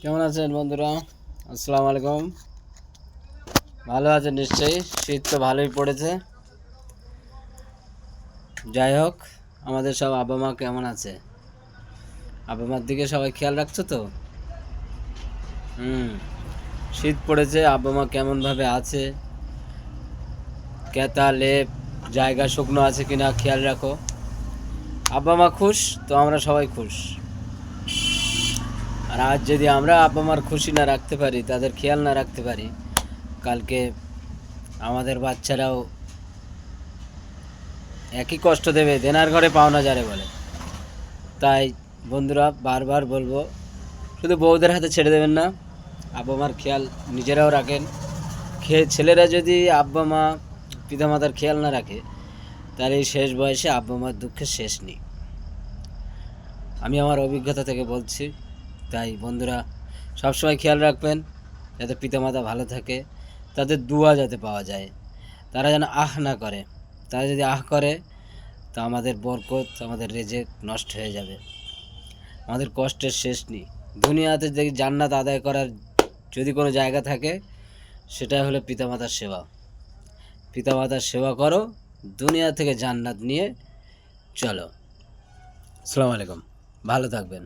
কেমন আছেন বন্ধুরা? আসসালামু আলাইকুম। ভালো আছেন নিশ্চয়ই। শীত তো ভালোই পড়েছে। যাই হোক, আমাদের সব আব্বা মা কেমন আছে? আব্বা মার দিকে সবাই খেয়াল রাখছো তো? হুম। শীত পড়েছে, আব্বা মা কেমনভাবে আছে, কেতা লেপ জায়গা শুকনো আছে কিনা খেয়াল রাখো। আব্বা মা খুশ তো আমরা সবাই খুশ। আর আজ যদি আমরা আব্বা মার খুশি না রাখতে পারি, তাদের খেয়াল না রাখতে পারি, কালকে আমাদের বাচ্চারাও একই কষ্ট দেবে। দেনার ঘরে পাওনা যারে বলে। তাই বন্ধুরা, বারবার বলবো, শুধু বউদের হাতে ছেড়ে দেবেন না, আব্বা মার খেয়াল নিজেরাও রাখেন। ছেলেরা যদি আব্বা মা পিতামাতার খেয়াল না রাখে, তাহলে এই শেষ বয়সে আব্বা মার দুঃখের শেষ নেই। আমি আমার অভিজ্ঞতা থেকে বলছি। তাই বন্ধুরা, সবসময় খেয়াল রাখবেন যাতে পিতামাতা ভালো থাকে, তাদের দুয়া যাতে পাওয়া যায়, তারা যেন আহ না করে। তারা যদি আহ করে, তা আমাদের বরকত, আমাদের রেজেক নষ্ট হয়ে যাবে। আমাদের কষ্টের শেষ নেই। দুনিয়াতে যদি জান্নাত আদায় করার যদি কোনো জায়গা থাকে, সেটাই হলো পিতামাতার সেবা। পিতামাতার সেবা করো, দুনিয়া থেকে জান্নাত নিয়ে চলো। আসসালামু আলাইকুম। ভালো থাকবেন।